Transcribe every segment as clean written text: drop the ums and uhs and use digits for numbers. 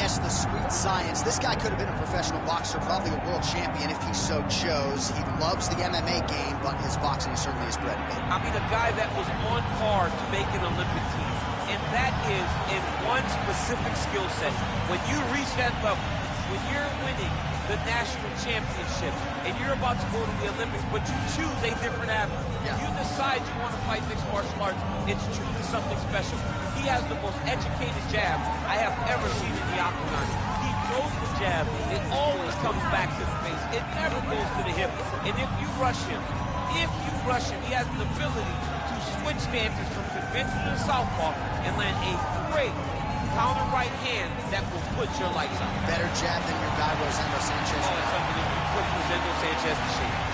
Yes, the sweet science. This guy could have been a professional boxer, probably a world champion if he so chose. He loves the MMA game, but his boxing is certainly his bread and butter. I mean, a guy that was on par to make an Olympic team, and that is in one specific skill set. When you reach that level, when you're winning the national championship, and you're about to go to the Olympics, but you choose a different avenue. Yeah. You decide you want to fight mixed martial arts. It's truly something special. He has the most educated jab I have ever seen in the octagon. He throws the jab. It always comes back to the face. It never goes to the hip. And if you rush him, he has the ability to switch stances from conventional to southpaw and land a great counter right hand that will put your lights out. Better jab than your guy, Rosendo Sanchez. Oh, it's something that put Rosendo Sanchez to shame.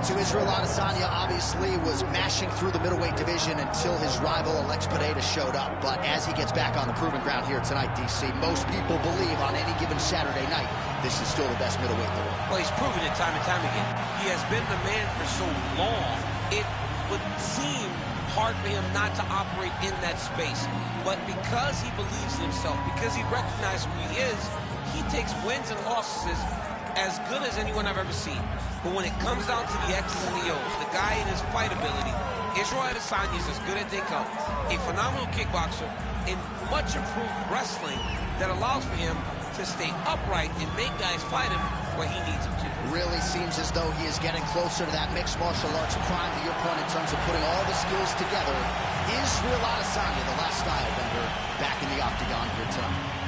So Israel Adesanya obviously was mashing through the middleweight division until his rival Alex Pereira showed up. But as he gets back on the proven ground here tonight, DC, most people believe on any given Saturday night, this is still the best middleweight in the world. Well, he's proven it time and time again. He has been the man for so long, it would seem hard for him not to operate in that space. But because he believes in himself, because he recognizes who he is, he takes wins and losses as good as anyone I've ever seen. But when it comes down to the X's and the O's, the guy in his fight ability, Israel Adesanya is as good as they come. A phenomenal kickboxer in much improved wrestling that allows for him to stay upright and make guys fight him where he needs them to. Really seems as though he is getting closer to that mixed martial arts prime, to your point, in terms of putting all the skills together. Israel Adesanya, the last style bender, back in the octagon here tonight.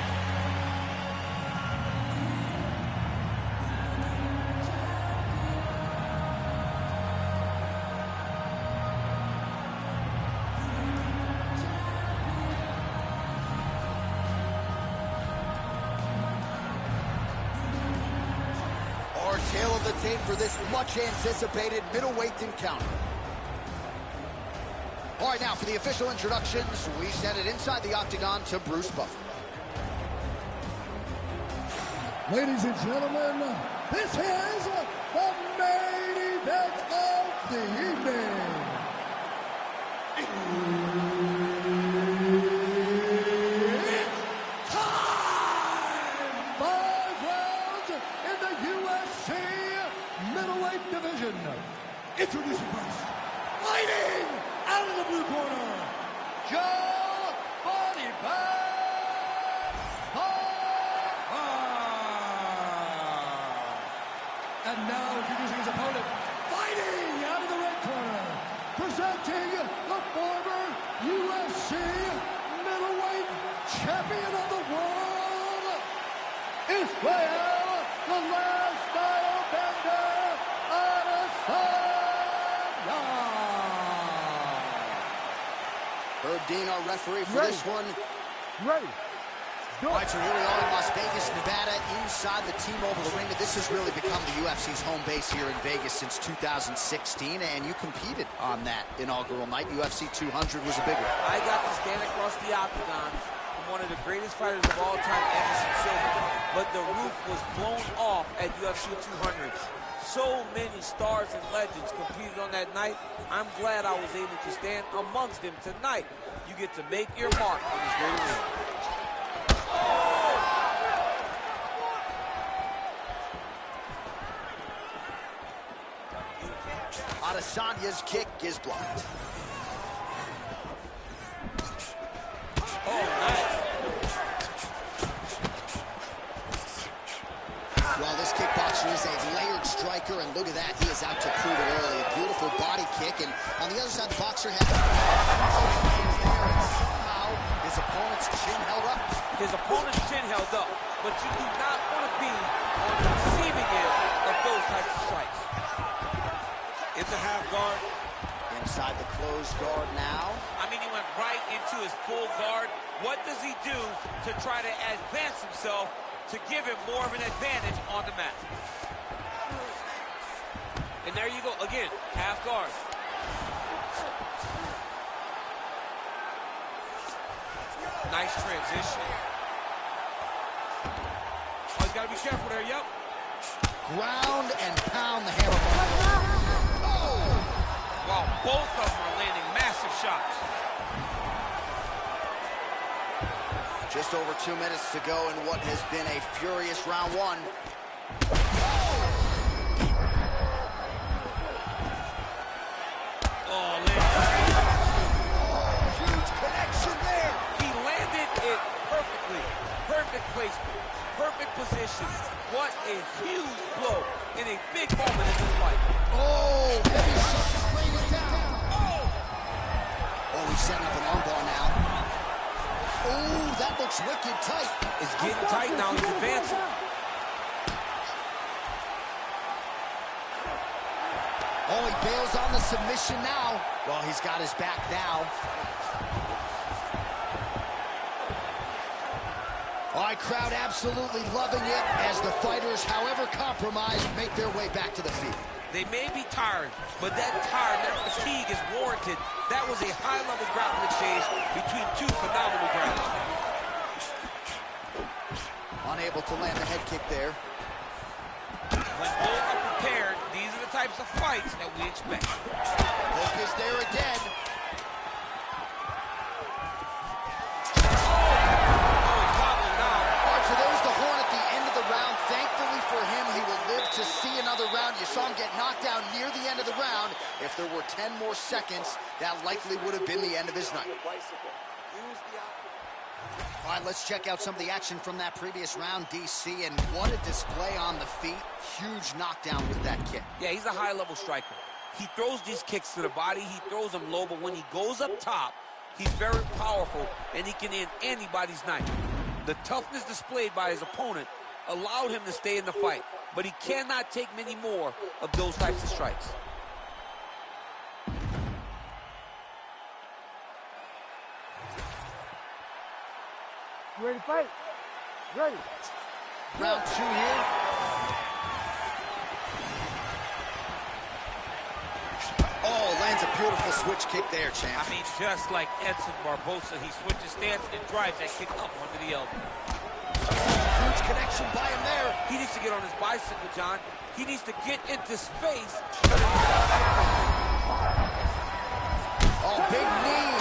Tail of the tape for this much-anticipated middleweight encounter. All right, now for the official introductions, we send it inside the octagon to Bruce Buffer. Ladies and gentlemen, this is the main event of the evening. Introducing first, fighting out of the blue corner, Joe Pyfer. And now introducing his opponent, fighting out of the red corner, presenting the former UFC middleweight champion of the world, Israel, the last style bender, Adesanya. Herb Dean, our referee for this one. Ready. All right, so here we are in Las Vegas, Nevada, inside the T-Mobile Arena. This has really become the UFC's home base here in Vegas since 2016, and you competed on that inaugural night. UFC 200 was a big one. I got to stand across the octagon from one of the greatest fighters of all time, Anderson Silva, but the roof was blown off at UFC 200. So many stars and legends competed on that night. I'm glad I was able to stand amongst them tonight. You get to make your mark on this great arena. Adesanya's kick is blocked. Oh, nice. Well, this kickboxer is a layered striker, and look at that. He is out to prove it early. A beautiful body kick, and on the other side, the boxer has somehow his opponent's chin held up. His opponent's chin held up, but you do not want to be on the receiving end of those types of strikes. In the half guard. Inside the closed guard now. I mean, he went right into his full guard. What does he do to try to advance himself to give him more of an advantage on the mat? And there you go, again, half guard. nice transition. Oh, you gotta be careful there, yep. Ground and pound the hammer. Oh! Wow, both of them are landing massive shots. Just over 2 minutes to go in what has been a furious round one. Oh, huge connection there. He landed it perfectly. Perfect placement. Perfect position. What a huge blow in a big moment in this fight. Oh, heavy shot, raining down. Oh, he's setting up an armbar now. Oh, that looks wicked tight. It's getting tight now. He's advancing. Oh, he bails on the submission now. Well, he's got his back now. All right, crowd absolutely loving it as the fighters, however compromised, make their way back to the field. They may be tired, but that fatigue is warranted. That was a high-level grappling exchange between two phenomenal grapplers. Unable to land the head kick there. When both are prepared, these are the types of fights that we expect. Hook is there again. So there's the horn at the end of the round. Thankfully for him, he will live to see another round. You saw him get knocked down near the end of the round. If there were 10 more seconds, that likely would have been the end of his night. All right, let's check out some of the action from that previous round, DC, and what a display on the feet. Huge knockdown with that kick. Yeah, he's a high-level striker. He throws these kicks to the body. He throws them low, but when he goes up top, he's very powerful, and he can end anybody's night. The toughness displayed by his opponent allowed him to stay in the fight, but he cannot take many more of those types of strikes. You ready to fight? Ready. Round 2 here. Oh, lands a beautiful switch kick there, champ. I mean, just like Edson Barbosa, he switches stance and drives that kick up under the elbow. Huge connection by him there. He needs to get on his bicycle, John. He needs to get into space. Oh, big knee.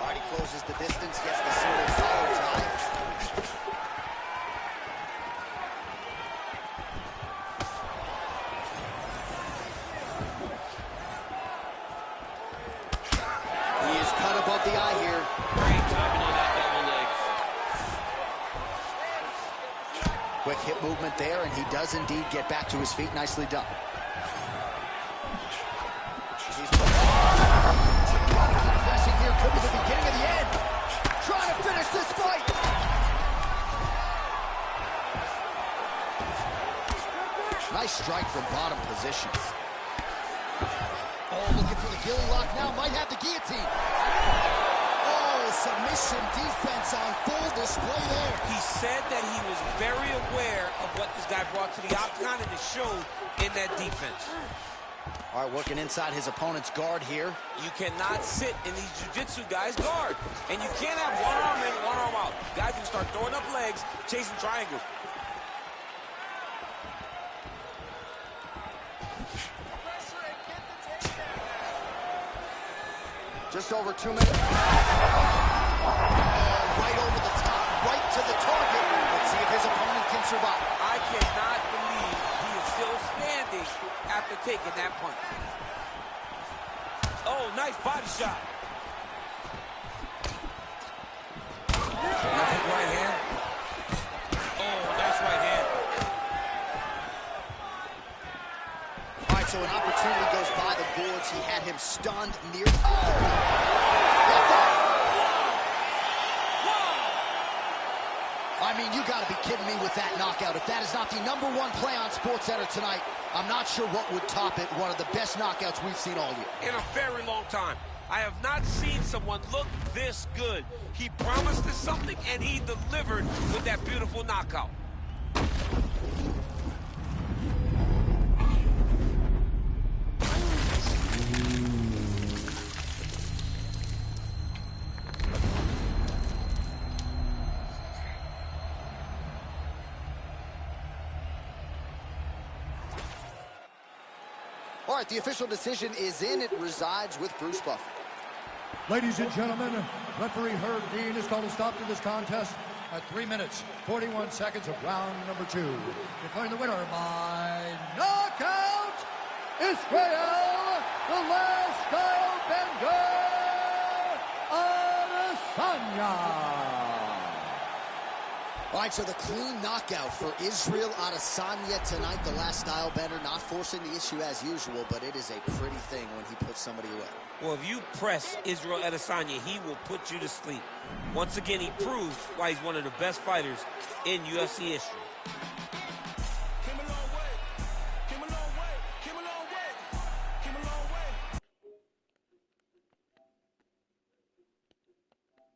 All right, he closes the distance, gets the single follow tie. He is cut above the eye here. Great timing on that double leg. Quick hip movement there, and he does indeed get back to his feet. Nicely done. He's pressing here. Could be the beginning of the end. Trying to finish this fight. Nice strike from bottom position. Oh, looking for the gilly lock now. Might have the guillotine. Oh, submission defense on full display there. He said that he was very aware of what this guy brought to the octagon, and it showed in that defense. All right, working inside his opponent's guard here. You cannot sit in these jiu-jitsu guys' guard. And you can't have one arm in, one arm out. Guys can start throwing up legs, chasing triangles. Just over 2 minutes. Right over the top, right to the target. Let's see if his opponent can survive. I cannot believe he is still standing after taking that punch. Oh, nice body shot. Left right hand. Oh, nice right hand. All right, so an opportunity goes by the boards. He had him stunned near. Oh! That's it! I mean, you got to be kidding me with that knockout. If that is not the #1 play on SportsCenter tonight, I'm not sure what would top it. One of the best knockouts we've seen all year. In a very long time. I have not seen someone look this good. He promised us something, and he delivered with that beautiful knockout. All right, the official decision is in. It resides with Bruce Buffer. Ladies and gentlemen, referee Herb Dean has called a stop to this contest at 3 minutes, 41 seconds of round number 2. Declaring the winner by knockout, Israel, the last style bender, Adesanya. All right, so the clean knockout for Israel Adesanya tonight. The last style bender, not forcing the issue as usual, but it is a pretty thing when he puts somebody away. Well, if you press Israel Adesanya, he will put you to sleep. Once again, he proves why he's one of the best fighters in UFC history.